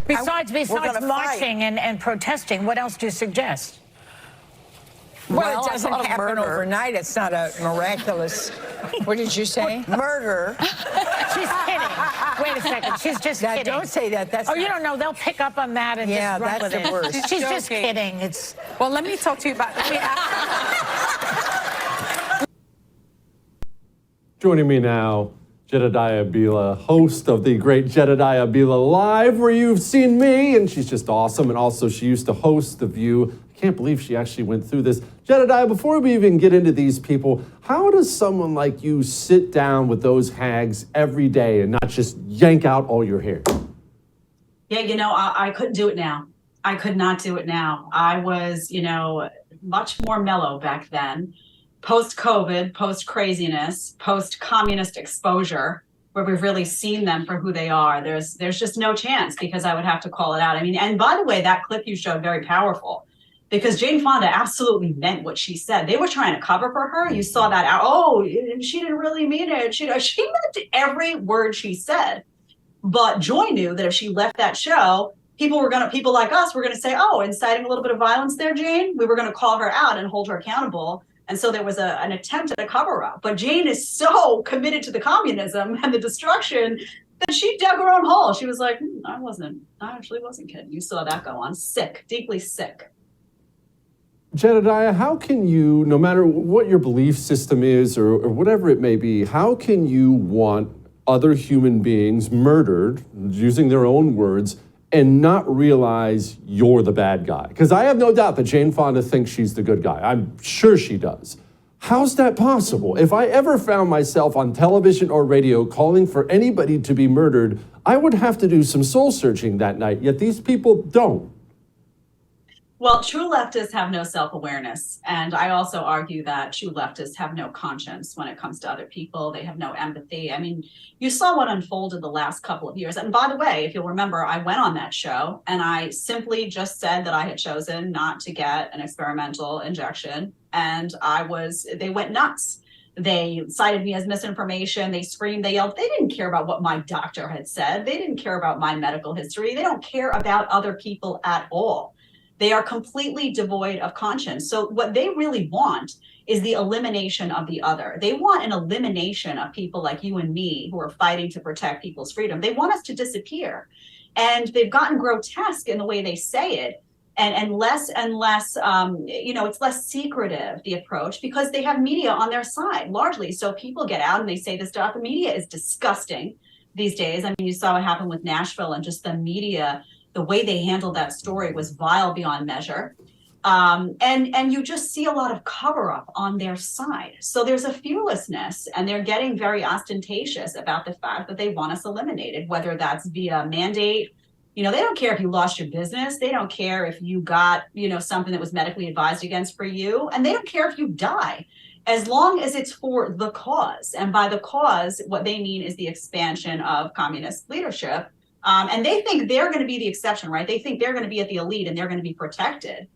Besides fight. marching and protesting, what else do you suggest? Well, it doesn't happen overnight. It's not a miraculous. What did you say? Murder. She's kidding. Wait a second. She's just kidding. Don't say that. That's you don't know. They'll pick up on that and just run with it. That's the worst. She's just kidding. Well, let me talk to you about. Joining me now, Jedediah Bila, host of the great Jedediah Bila Live, where you've seen me, and she's just awesome. And also, she used to host The View. I can't believe she actually went through this. Jedediah, before we even get into these people, how does someone like you sit down with those hags every day and not just yank out all your hair? Yeah, I couldn't do it now. I could not do it now. I was, much more mellow back then. Post-COVID, post-craziness, post-communist exposure, where we've really seen them for who they are. There's just no chance, because I would have to call it out. I mean, and by the way, that clip you showed, very powerful, because Jane Fonda absolutely meant what she said. They were trying to cover for her. You saw that out. Oh, she didn't really mean it. She meant every word she said. But Joy knew that if she left that show, people like us were gonna say, oh, inciting a little bit of violence there, Jane. We were gonna call her out and hold her accountable. And so there was an attempt at a cover-up. But Jane is so committed to the communism and the destruction that she dug her own hole. She was like, I actually wasn't kidding. You saw that go on. Sick, deeply sick. Jedediah, how can you, no matter what your belief system is or whatever it may be, how can you want other human beings murdered, using their own words, and not realize you're the bad guy? Because I have no doubt that Jane Fonda thinks she's the good guy. I'm sure she does. How's that possible? If I ever found myself on television or radio calling for anybody to be murdered, I would have to do some soul searching that night, yet these people don't. Well, true leftists have no self-awareness. And I also argue that true leftists have no conscience when it comes to other people. They have no empathy. I mean, you saw what unfolded the last couple of years. And by the way, if you'll remember, I went on that show and I simply just said that I had chosen not to get an experimental injection. And they went nuts. They cited me as misinformation. They screamed, they yelled. They didn't care about what my doctor had said. They didn't care about my medical history. They don't care about other people at all. They are completely devoid of conscience. So what they really want is the elimination of the other. They want an elimination of people like you and me who are fighting to protect people's freedom. They want us to disappear. And they've gotten grotesque in the way they say it. And less, it's less secretive, the approach, because they have media on their side, largely. So people get out and they say this stuff. The media is disgusting these days. I mean, you saw what happened with Nashville, and just the media, the way they handled that story was vile beyond measure. And you just see a lot of cover up on their side. So there's a fearlessness, and they're getting very ostentatious about the fact that they want us eliminated, whether that's via mandate. They don't care if you lost your business. They don't care if you got, something that was medically advised against for you. And they don't care if you die, as long as it's for the cause. And by the cause, what they mean is the expansion of communist leadership. And they think they're going to be the exception, right? They think they're going to be at the elite and they're going to be protected.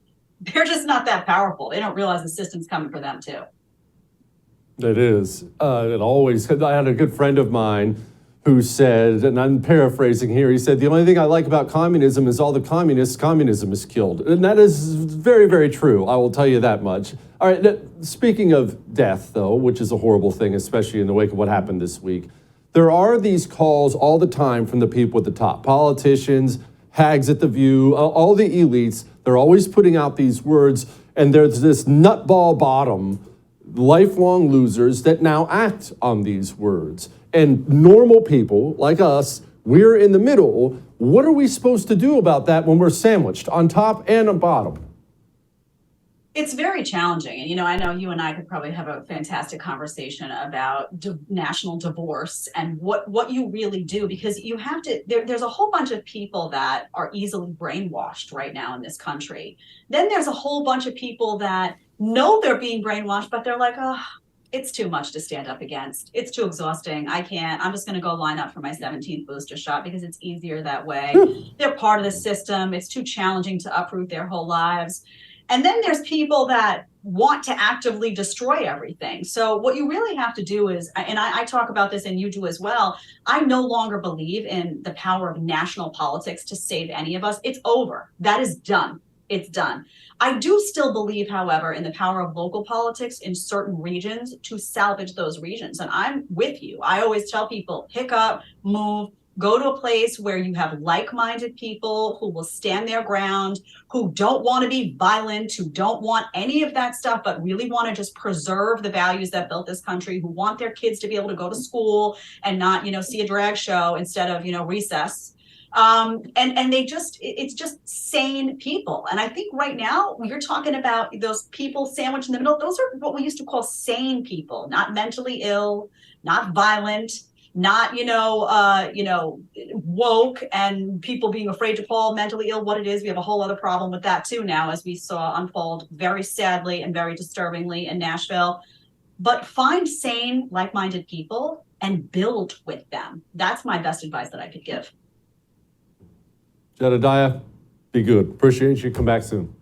They're just not that powerful. They don't realize the system's coming for them too. It is. I had a good friend of mine who said, and I'm paraphrasing here, he said, the only thing I like about communism is all the communism is killed. And that is very, very true. I will tell you that much. All right, speaking of death, though, which is a horrible thing, especially in the wake of what happened this week, there are these calls all the time from the people at the top, politicians, hags at The View, all the elites. They're always putting out these words, and there's this nutball bottom, lifelong losers that now act on these words. And normal people like us, we're in the middle. What are we supposed to do about that when we're sandwiched on top and on bottom? It's very challenging. And, I know you and I could probably have a fantastic conversation about national divorce and what you really do, because you have to, there's a whole bunch of people that are easily brainwashed right now in this country. Then there's a whole bunch of people that know they're being brainwashed, but they're like, oh, it's too much to stand up against. It's too exhausting. I can't. I'm just going to go line up for my 17th booster shot because it's easier that way. They're part of the system. It's too challenging to uproot their whole lives. And then there's people that want to actively destroy everything. So what you really have to do is, and I talk about this and you do as well, I no longer believe in the power of national politics to save any of us. It's over. That is done. It's done. I do still believe, however, in the power of local politics in certain regions to salvage those regions. And I'm with you. I always tell people, pick up, move, go to a place where you have like-minded people who will stand their ground, who don't want to be violent, who don't want any of that stuff, but really want to just preserve the values that built this country, who want their kids to be able to go to school and not, see a drag show instead of, recess. And it's just sane people. And I think right now you're talking about those people sandwiched in the middle. Those are what we used to call sane people, not mentally ill, not violent, not, woke, and people being afraid to call mentally ill what it is. We have a whole other problem with that too now, as we saw unfold very sadly and very disturbingly in Nashville. But find sane, like-minded people and build with them. That's my best advice that I could give. Jedediah, be good. Appreciate you. Come back soon.